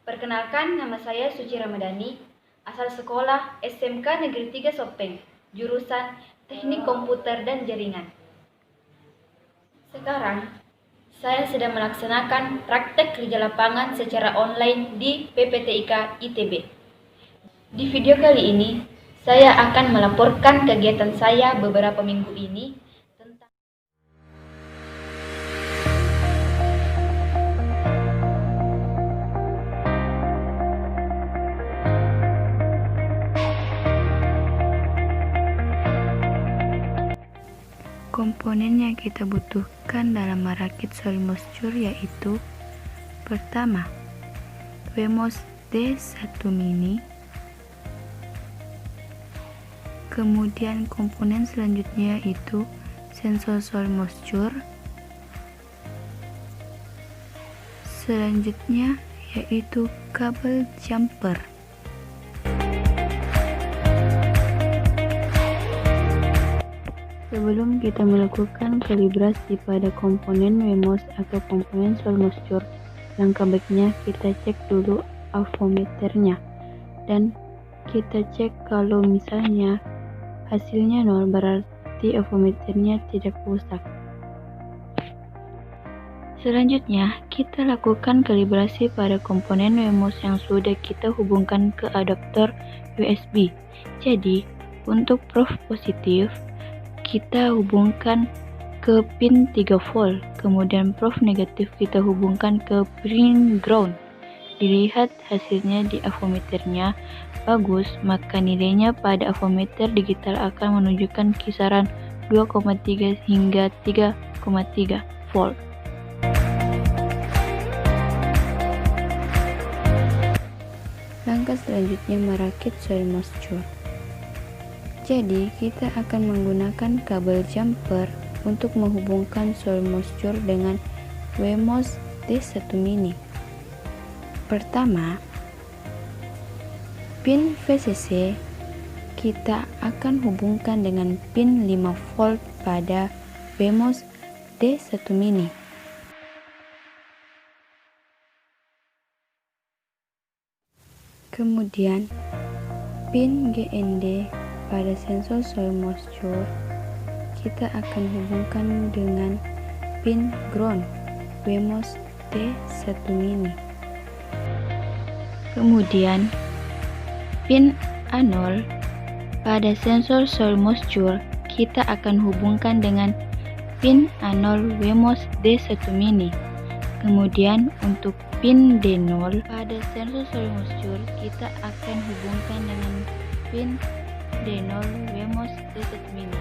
Perkenalkan, nama saya Suci Ramadhani, asal sekolah SMK Negeri 3 Sopeng, jurusan Teknik Komputer dan Jaringan. Sekarang, saya sedang melaksanakan praktek kerja lapangan secara online di PPTIK ITB. Di video kali ini, saya akan melaporkan kegiatan saya beberapa minggu ini tentang komponen yang kita butuhkan dalam merakit soil moisture yaitu: pertama, Wemos D1 mini. Kemudian komponen selanjutnya yaitu sensor soil moisture. Selanjutnya yaitu kabel jumper. Sebelum kita melakukan kalibrasi pada komponen Wemos atau komponen soil moisture, langkah baiknya kita cek dulu avometernya, dan kita cek kalau misalnya hasilnya 0 berarti avometernya tidak rusak. Selanjutnya, kita lakukan kalibrasi pada komponen Wemos yang sudah kita hubungkan ke adaptor USB. Jadi, untuk prof positif, kita hubungkan ke pin 3 volt, kemudian prof negatif kita hubungkan ke pin ground. Dilihat hasilnya di avometernya bagus, maka nilainya pada avometer digital akan menunjukkan kisaran 2,3 hingga 3,3 volt. Langkah selanjutnya merakit soil moisture. Jadi, kita akan menggunakan kabel jumper untuk menghubungkan soil moisture dengan Wemos D1 mini. Pertama, pin VCC kita akan hubungkan dengan pin 5 volt pada Wemos D1 mini. Kemudian, pin GND pada sensor soil moisture kita akan hubungkan dengan pin ground Wemos D1 mini. Kemudian pin A0 pada sensor soil moisture kita akan hubungkan dengan pin A0 Wemos D1 mini. Kemudian untuk pin D0 pada sensor soil moisture kita akan hubungkan dengan pin D0 Wemos D1 mini.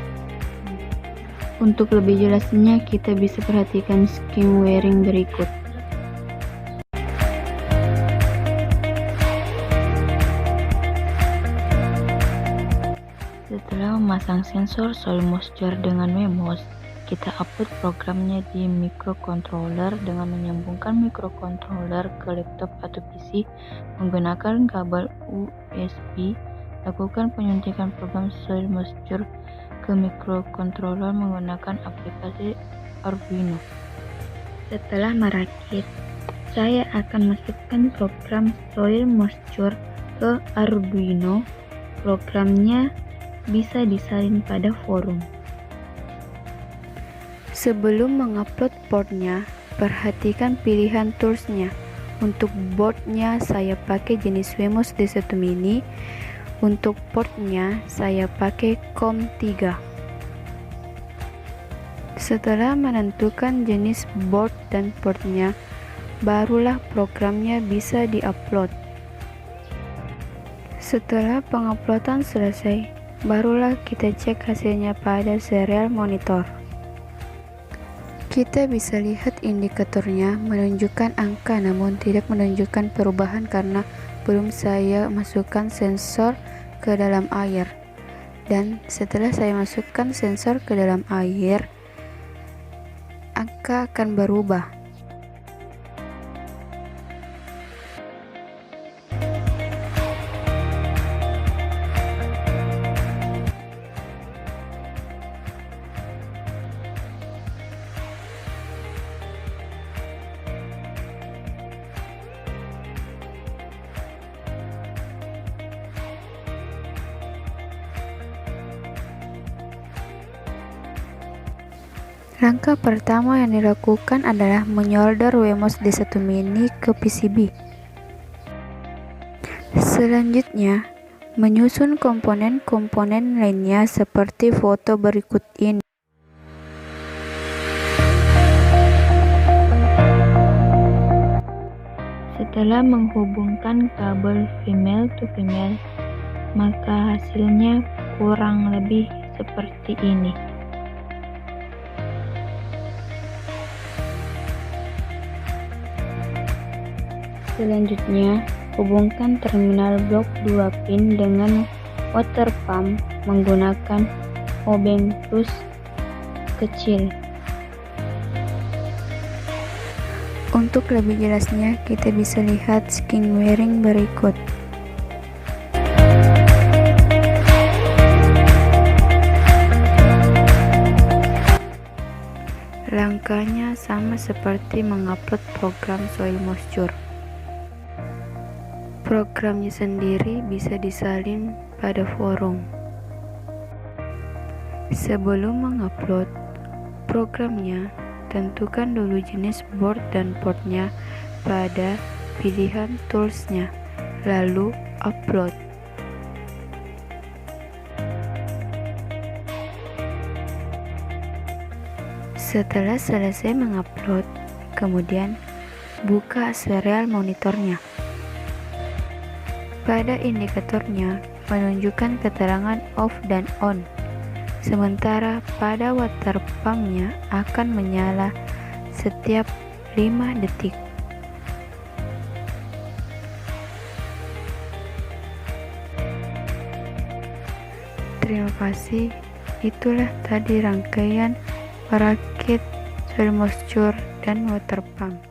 Untuk lebih jelasnya kita bisa perhatikan scheme wiring berikut. Setelah memasang sensor soil moisture dengan Wemos, kita upload programnya di microcontroller dengan menyambungkan microcontroller ke laptop atau PC menggunakan kabel USB. Lakukan penyuntikan program soil moisture ke microcontroller menggunakan aplikasi Arduino. Setelah merakit, saya akan masukkan program soil moisture ke Arduino. Programnya bisa disalin pada forum. Sebelum mengupload boardnya, perhatikan pilihan toolsnya. Untuk boardnya saya pakai jenis Wemos D1 mini. Untuk portnya saya pakai COM3. Setelah menentukan jenis board dan portnya, barulah programnya bisa diupload. Setelah penguploadan selesai, barulah kita cek hasilnya pada serial monitor. Kita bisa lihat indikatornya menunjukkan angka namun tidak menunjukkan perubahan karena belum saya masukkan sensor ke dalam air. Dan setelah saya masukkan sensor ke dalam air, angka akan berubah. Langkah pertama yang dilakukan adalah menyolder Wemos D1 Mini ke PCB. Selanjutnya, menyusun komponen-komponen lainnya seperti foto berikut ini. Setelah menghubungkan kabel female to female, maka hasilnya kurang lebih seperti ini. Selanjutnya, hubungkan terminal blok 2 pin dengan water pump menggunakan obeng plus kecil. Untuk lebih jelasnya, kita bisa lihat string wiring berikut. Langkahnya sama seperti mengupload program soil moisture. Programnya sendiri bisa disalin pada forum. Sebelum mengupload programnya, tentukan dulu jenis board dan portnya pada pilihan toolsnya, lalu upload. Setelah selesai mengupload, kemudian buka serial monitornya. Pada indikatornya menunjukkan keterangan off dan on, sementara pada water pumpnya akan menyala setiap 5 detik. Terima kasih, itulah tadi rangkaian merakit soil moisture dan water pump.